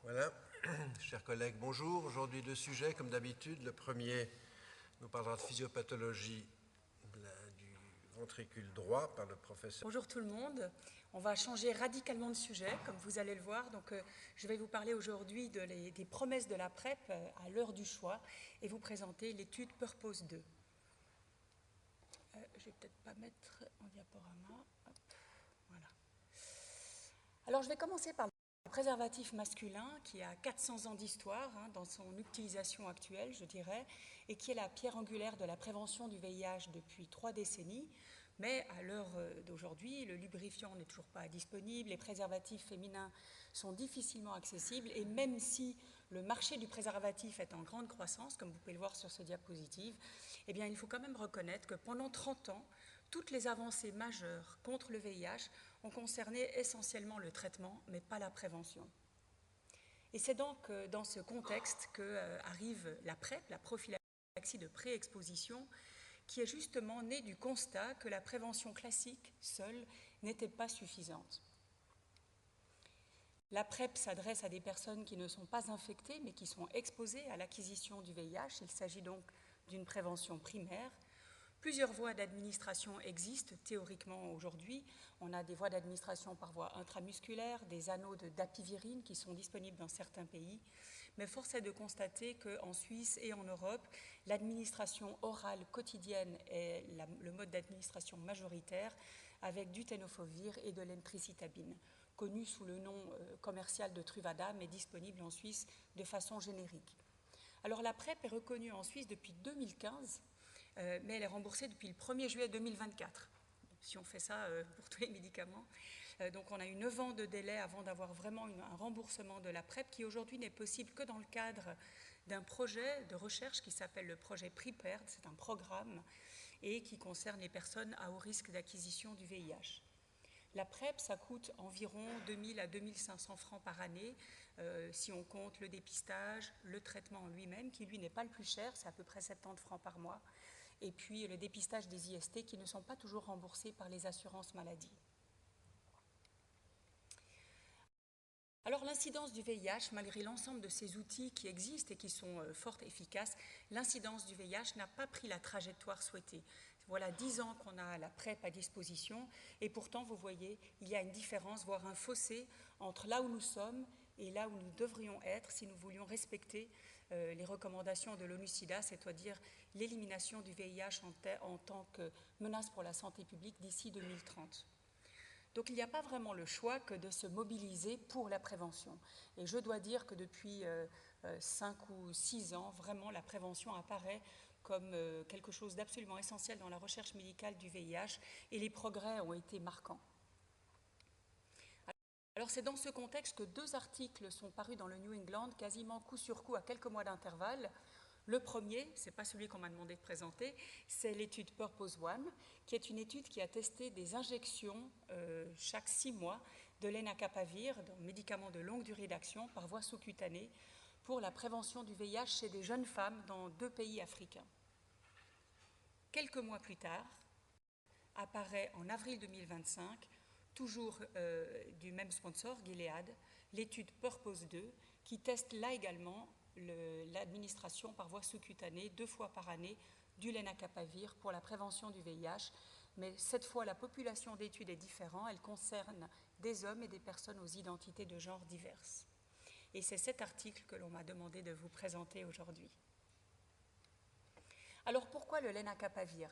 Voilà, chers collègues, bonjour. Aujourd'hui, deux sujets, comme d'habitude. Le premier nous parlera de physiopathologie du ventricule droit par le professeur. Bonjour tout le monde. On va changer radicalement de sujet, comme vous allez le voir. Donc, je vais vous parler aujourd'hui des promesses de la PrEP à l'heure du choix et vous présenter l'étude Purpose 2. Je ne vais peut-être pas mettre en diaporama. Hop, voilà. Alors, je vais commencer par le préservatif masculin qui a 400 ans d'histoire dans son utilisation actuelle, je dirais, et qui est la pierre angulaire de la prévention du VIH depuis 3 décennies. Mais à l'heure d'aujourd'hui, le lubrifiant n'est toujours pas disponible, les préservatifs féminins sont difficilement accessibles, et même si le marché du préservatif est en grande croissance, comme vous pouvez le voir sur ce diapositive, eh bien, il faut quand même reconnaître que pendant 30 ans, toutes les avancées majeures contre le VIH ont concerné essentiellement le traitement, mais pas la prévention. Et c'est donc dans ce contexte qu'arrive la PrEP, la prophylaxie de pré-exposition, qui est justement née du constat que la prévention classique seule n'était pas suffisante. La PrEP s'adresse à des personnes qui ne sont pas infectées, mais qui sont exposées à l'acquisition du VIH. Il s'agit donc d'une prévention primaire. Plusieurs voies d'administration existent théoriquement aujourd'hui. On a des voies d'administration par voie intramusculaire, des anneaux de dapivirine qui sont disponibles dans certains pays. Mais force est de constater qu'en Suisse et en Europe, l'administration orale quotidienne est le mode d'administration majoritaire avec du tenofovir et de l'emtricitabine, connu sous le nom commercial de Truvada, mais disponible en Suisse de façon générique. Alors la PrEP est reconnue en Suisse depuis 2015, mais elle est remboursée depuis le 1er juillet 2024, si on fait ça pour tous les médicaments. Donc on a eu 9 ans de délai avant d'avoir vraiment un remboursement de la PrEP qui aujourd'hui n'est possible que dans le cadre d'un projet de recherche qui s'appelle le projet PREPARED, c'est un programme et qui concerne les personnes à haut risque d'acquisition du VIH. La PrEP, ça coûte environ 2000 à 2500 francs par année si on compte le dépistage, le traitement en lui-même, qui lui n'est pas le plus cher, c'est à peu près 70 francs par mois, et puis le dépistage des IST qui ne sont pas toujours remboursés par les assurances maladie. Alors l'incidence du VIH, malgré l'ensemble de ces outils qui existent et qui sont fort efficaces, l'incidence du VIH n'a pas pris la trajectoire souhaitée. Voilà 10 ans qu'on a la PrEP à disposition et pourtant, vous voyez, il y a une différence, voire un fossé entre là où nous sommes et là où nous devrions être si nous voulions respecter les recommandations de l'ONU-SIDA, c'est-à-dire l'élimination du VIH en tant que menace pour la santé publique d'ici 2030. Donc il n'y a pas vraiment le choix que de se mobiliser pour la prévention. Et je dois dire que depuis 5 ou 6 ans, vraiment la prévention apparaît comme quelque chose d'absolument essentiel dans la recherche médicale du VIH et les progrès ont été marquants. Alors c'est dans ce contexte que 2 articles sont parus dans le New England, quasiment coup sur coup à quelques mois d'intervalle. Le premier, ce n'est pas celui qu'on m'a demandé de présenter, c'est l'étude Purpose 1, qui est une étude qui a testé des injections chaque 6 mois de lenacapavir, un médicament de longue durée d'action par voie sous-cutanée, pour la prévention du VIH chez des jeunes femmes dans 2 pays africains. Quelques mois plus tard, apparaît en avril 2025, toujours du même sponsor, Gilead, l'étude Purpose 2, qui teste là également l'administration par voie sous-cutanée 2 fois par année du lenacapavir pour la prévention du VIH. Mais cette fois, la population d'étude est différente. Elle concerne des hommes et des personnes aux identités de genre diverses. Et c'est cet article que l'on m'a demandé de vous présenter aujourd'hui. Alors pourquoi le lenacapavir ?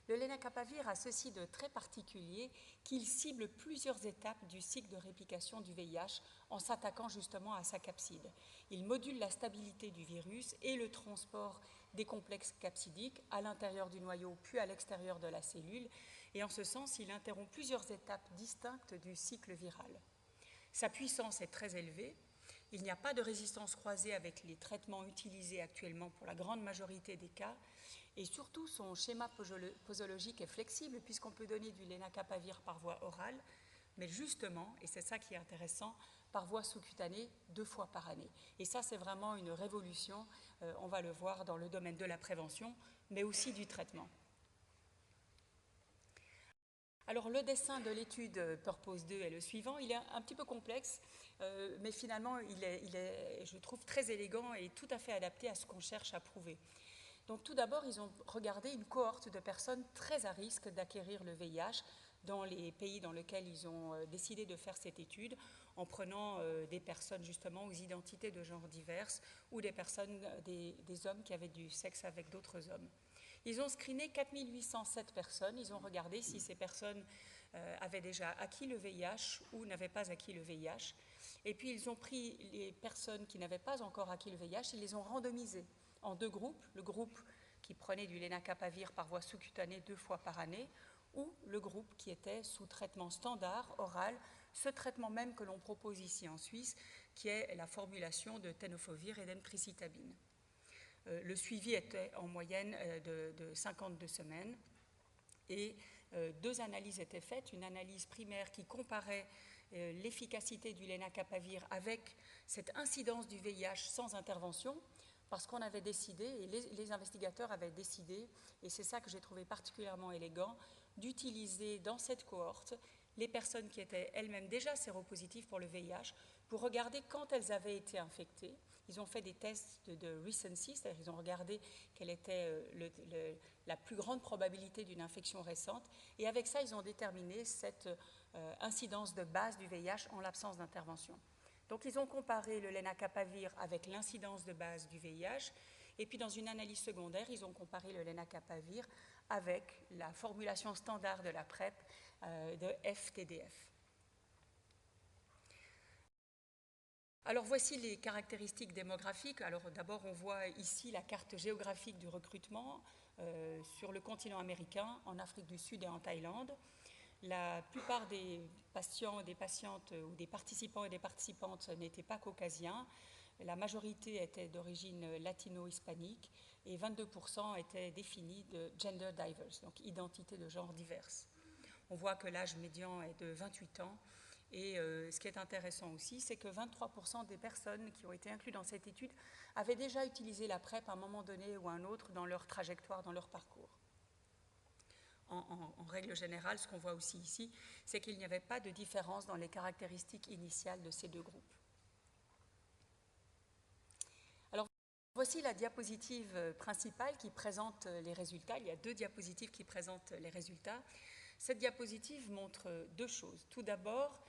Le lenacapavir a ceci de très particulier qu'il cible plusieurs étapes du cycle de réplication du VIH en s'attaquant justement à sa capside. Il module la stabilité du virus et le transport des complexes capsidiques à l'intérieur du noyau puis à l'extérieur de la cellule et en ce sens, il interrompt plusieurs étapes distinctes du cycle viral. Sa puissance est très élevée. Il n'y a pas de résistance croisée avec les traitements utilisés actuellement pour la grande majorité des cas. Et surtout, son schéma posologique est flexible puisqu'on peut donner du lenacapavir par voie orale, mais justement, et c'est ça qui est intéressant, par voie sous-cutanée 2 fois par année. Et ça, c'est vraiment une révolution, on va le voir dans le domaine de la prévention, mais aussi du traitement. Alors le dessin de l'étude Purpose 2 est le suivant. Il est un petit peu complexe, mais finalement il est, je trouve, très élégant et tout à fait adapté à ce qu'on cherche à prouver. Donc tout d'abord, ils ont regardé une cohorte de personnes très à risque d'acquérir le VIH dans les pays dans lesquels ils ont décidé de faire cette étude, en prenant des personnes justement aux identités de genre diverses ou des personnes, des hommes qui avaient du sexe avec d'autres hommes. Ils ont screené 4807 personnes, ils ont regardé si ces personnes avaient déjà acquis le VIH ou n'avaient pas acquis le VIH. Et puis ils ont pris les personnes qui n'avaient pas encore acquis le VIH, ils les ont randomisées en deux groupes, le groupe qui prenait du lenacapavir par voie sous-cutanée 2 fois par année, ou le groupe qui était sous traitement standard, oral, ce traitement même que l'on propose ici en Suisse, qui est la formulation de tenofovir et d'emtricitabine. Le suivi était en moyenne de 52 semaines et 2 analyses étaient faites, une analyse primaire qui comparait l'efficacité du lenacapavir avec cette incidence du VIH sans intervention, parce qu'on avait décidé, et les investigateurs avaient décidé, et c'est ça que j'ai trouvé particulièrement élégant, d'utiliser dans cette cohorte les personnes qui étaient elles-mêmes déjà séropositives pour le VIH pour regarder quand elles avaient été infectées. Ils ont fait des tests de recency, c'est-à-dire qu'ils ont regardé quelle était la plus grande probabilité d'une infection récente, et avec ça, ils ont déterminé cette incidence de base du VIH en l'absence d'intervention. Donc, ils ont comparé le lenacapavir avec l'incidence de base du VIH, et puis dans une analyse secondaire, ils ont comparé le lenacapavir avec la formulation standard de la PrEP de FTDF. Alors voici les caractéristiques démographiques. Alors d'abord on voit ici la carte géographique du recrutement sur le continent américain, en Afrique du Sud et en Thaïlande. La plupart des patients, des patientes ou des participants et des participantes n'étaient pas caucasiens. La majorité était d'origine latino-hispanique et 22% étaient définis de gender diverse, donc identité de genre diverse. On voit que l'âge médian est de 28 ans. Et ce qui est intéressant aussi, c'est que 23% des personnes qui ont été incluses dans cette étude avaient déjà utilisé la PrEP à un moment donné ou à un autre dans leur trajectoire, dans leur parcours. En règle générale, ce qu'on voit aussi ici, c'est qu'il n'y avait pas de différence dans les caractéristiques initiales de ces deux groupes. Alors, voici la diapositive principale qui présente les résultats. Il y a 2 diapositives qui présentent les résultats. Cette diapositive montre 2 choses. Tout d'abord,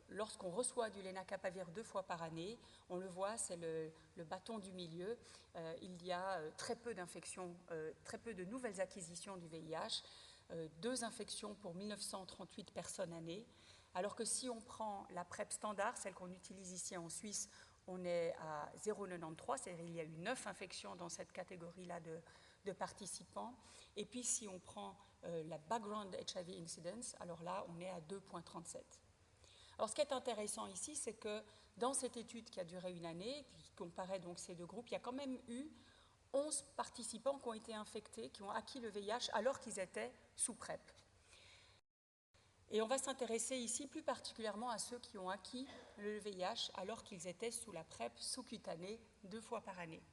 lorsqu'on reçoit du lenacapavir 2 fois par année, on le voit, c'est le bâton du milieu, il y a très peu d'infections, très peu de nouvelles acquisitions du VIH, 2 infections pour 1938 personnes année, alors que si on prend la PrEP standard, celle qu'on utilise ici en Suisse, on est à 0,93, c'est-à-dire il y a eu 9 infections dans cette catégorie-là de participants. Et puis si on prend la background HIV incidence, alors là, on est à 2,37. Alors ce qui est intéressant ici, c'est que dans cette étude qui a duré une année, qui comparait donc ces 2 groupes, il y a quand même eu 11 participants qui ont été infectés, qui ont acquis le VIH alors qu'ils étaient sous PrEP. Et on va s'intéresser ici plus particulièrement à ceux qui ont acquis le VIH alors qu'ils étaient sous la PrEP sous-cutanée 2 fois par année.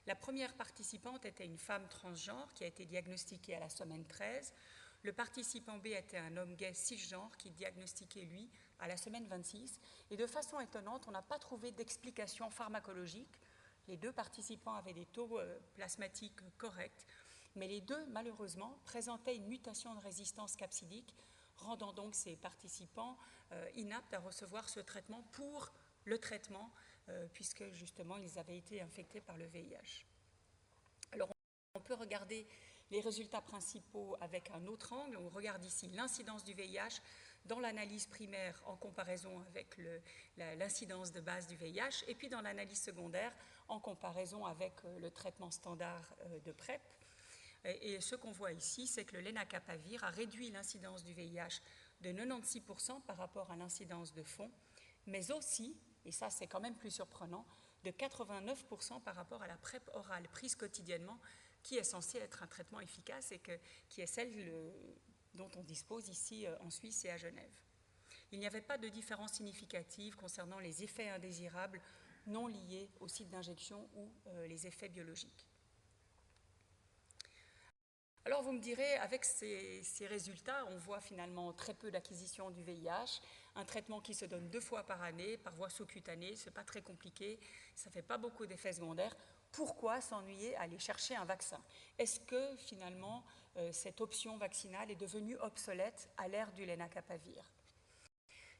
La première participante était une femme transgenre qui a été diagnostiquée à la semaine 13. Le participant B était un homme gay cisgenre qui diagnostiqué, lui, à la semaine 26. Et de façon étonnante, on n'a pas trouvé d'explication pharmacologique. Les 2 participants avaient des taux plasmatiques corrects, mais les 2, malheureusement, présentaient une mutation de résistance capsidique, rendant donc ces participants inaptes à recevoir ce traitement pour le traitement, puisque justement ils avaient été infectés par le VIH. Alors on peut regarder les résultats principaux avec un autre angle. On regarde ici l'incidence du VIH dans l'analyse primaire en comparaison avec l'incidence de base du VIH, et puis dans l'analyse secondaire en comparaison avec le traitement standard de PrEP. Et ce qu'on voit ici, c'est que le lenacapavir a réduit l'incidence du VIH de 96% par rapport à l'incidence de fond, mais aussi, et ça c'est quand même plus surprenant, de 89% par rapport à la PrEP orale prise quotidiennement, qui est censée être un traitement efficace et qui est celle dont on dispose ici en Suisse et à Genève. Il n'y avait pas de différence significative concernant les effets indésirables non liés au site d'injection ou les effets biologiques. Alors vous me direz, avec ces résultats, on voit finalement très peu d'acquisition du VIH, un traitement qui se donne 2 fois par année, par voie sous-cutanée, ce n'est pas très compliqué, ça ne fait pas beaucoup d'effets secondaires. Pourquoi s'ennuyer à aller chercher un vaccin? Est-ce que finalement cette option vaccinale est devenue obsolète à l'ère du lenacapavir?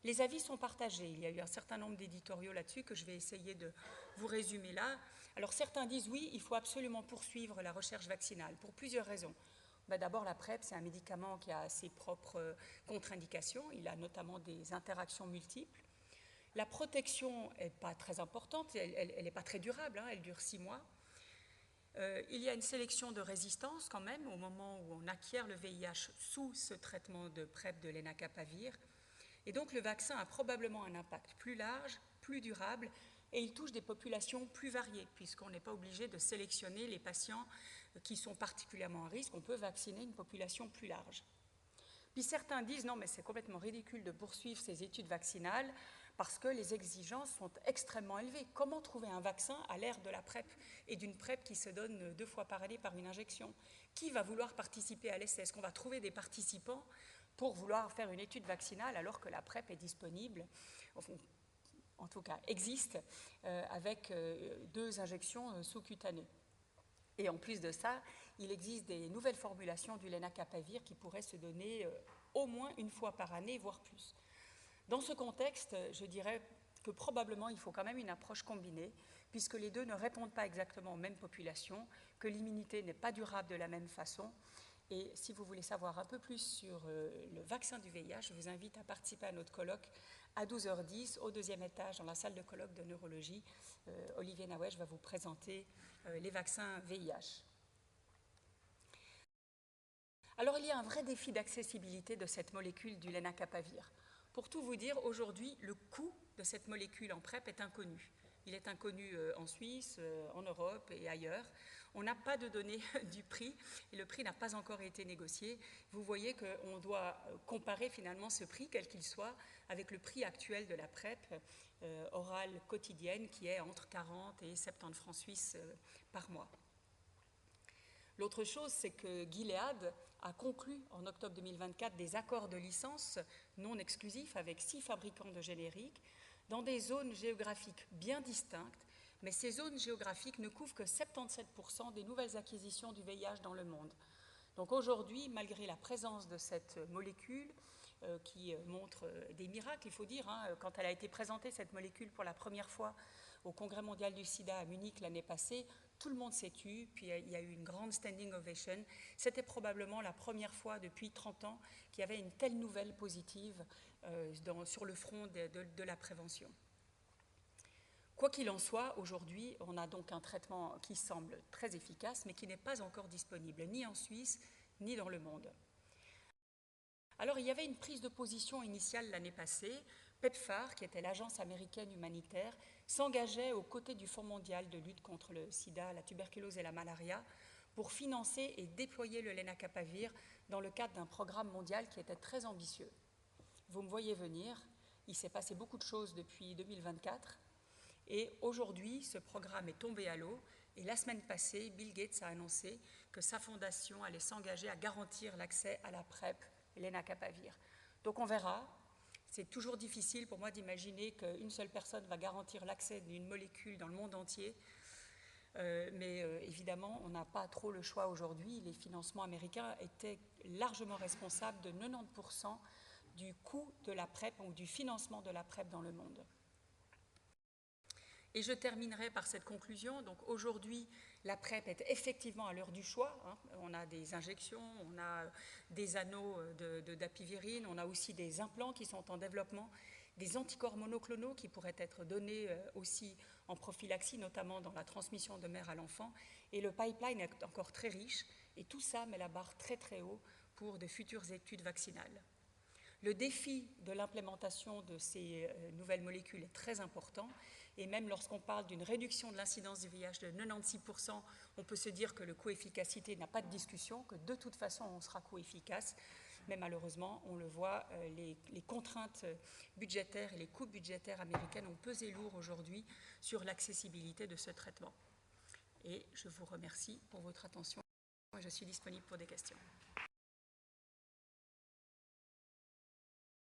Les avis sont partagés. Il y a eu un certain nombre d'éditoriaux là-dessus que je vais essayer de vous résumer là. Alors certains disent oui, il faut absolument poursuivre la recherche vaccinale pour plusieurs raisons. D'abord, la PrEP, c'est un médicament qui a ses propres contre-indications. Il a notamment des interactions multiples. La protection n'est pas très importante, elle n'est pas très durable, hein, elle dure 6 mois. Il y a une sélection de résistance quand même au moment où on acquiert le VIH sous ce traitement de PrEP de lenacapavir. Et donc le vaccin a probablement un impact plus large, plus durable, et il touche des populations plus variées, puisqu'on n'est pas obligé de sélectionner les patients qui sont particulièrement à risque, on peut vacciner une population plus large. Puis certains disent non, mais c'est complètement ridicule de poursuivre ces études vaccinales parce que les exigences sont extrêmement élevées. Comment trouver un vaccin à l'ère de la PrEP et d'une PrEP qui se donne 2 fois par année par une injection? Qui va vouloir participer à l'essai? Est-ce qu'on va trouver des participants pour vouloir faire une étude vaccinale alors que la PrEP est disponible, en tout cas existe, avec 2 injections sous-cutanées? Et en plus de ça, il existe des nouvelles formulations du lenacapavir qui pourraient se donner au moins 1 fois par année, voire plus. Dans ce contexte, je dirais que probablement il faut quand même une approche combinée, puisque les deux ne répondent pas exactement aux mêmes populations, que l'immunité n'est pas durable de la même façon. Et si vous voulez savoir un peu plus sur le vaccin du VIH, je vous invite à participer à notre colloque à 12h10 au 2e étage dans la salle de colloque de neurologie. Olivier Nawesh va vous présenter les vaccins VIH. Alors il y a un vrai défi d'accessibilité de cette molécule du lenacapavir. Pour tout vous dire, aujourd'hui, le coût de cette molécule en PrEP est inconnu. Il est inconnu en Suisse, en Europe et ailleurs. On n'a pas de données du prix et le prix n'a pas encore été négocié. Vous voyez qu'on doit comparer finalement ce prix, quel qu'il soit, avec le prix actuel de la PrEP orale quotidienne qui est entre 40 et 70 francs suisses par mois. L'autre chose, c'est que Gilead a conclu en octobre 2024 des accords de licence non exclusifs avec 6 fabricants de génériques dans des zones géographiques bien distinctes, mais ces zones géographiques ne couvrent que 77% des nouvelles acquisitions du VIH dans le monde. Donc aujourd'hui, malgré la présence de cette molécule qui montre des miracles, il faut dire, hein, quand elle a été présentée, cette molécule, pour la première fois au Congrès mondial du sida à Munich l'année passée, tout le monde s'est tu, puis il y a eu une grande standing ovation. C'était probablement la première fois depuis 30 ans qu'il y avait une telle nouvelle positive sur le front de la prévention. Quoi qu'il en soit, aujourd'hui, on a donc un traitement qui semble très efficace, mais qui n'est pas encore disponible, ni en Suisse, ni dans le monde. Alors, il y avait une prise de position initiale l'année passée. PEPFAR, qui était l'agence américaine humanitaire, s'engageait aux côtés du Fonds mondial de lutte contre le sida, la tuberculose et la malaria pour financer et déployer le lenacapavir dans le cadre d'un programme mondial qui était très ambitieux. Vous me voyez venir, il s'est passé beaucoup de choses depuis 2024 et aujourd'hui, ce programme est tombé à l'eau et la semaine passée, Bill Gates a annoncé que sa fondation allait s'engager à garantir l'accès à la PrEP, lenacapavir. Donc on verra. C'est toujours difficile pour moi d'imaginer qu'une seule personne va garantir l'accès d'une molécule dans le monde entier. Mais évidemment, on n'a pas trop le choix aujourd'hui. Les financements américains étaient largement responsables de 90% du coût de la PrEP ou du financement de la PrEP dans le monde. Et je terminerai par cette conclusion. Donc aujourd'hui, la PrEP est effectivement à l'heure du choix. Hein. On a des injections, on a des anneaux d'apivirine, on a aussi des implants qui sont en développement, des anticorps monoclonaux qui pourraient être donnés aussi en prophylaxie, notamment dans la transmission de mère à l'enfant. Et le pipeline est encore très riche. Et tout ça met la barre très très haut pour de futures études vaccinales. Le défi de l'implémentation de ces nouvelles molécules est très important. Et même lorsqu'on parle d'une réduction de l'incidence du VIH de 96%, on peut se dire que le coût-efficacité n'a pas de discussion, que de toute façon on sera coût-efficace. Mais malheureusement, on le voit, les contraintes budgétaires et les coûts budgétaires américaines ont pesé lourd aujourd'hui sur l'accessibilité de ce traitement. Et je vous remercie pour votre attention. Moi, je suis disponible pour des questions.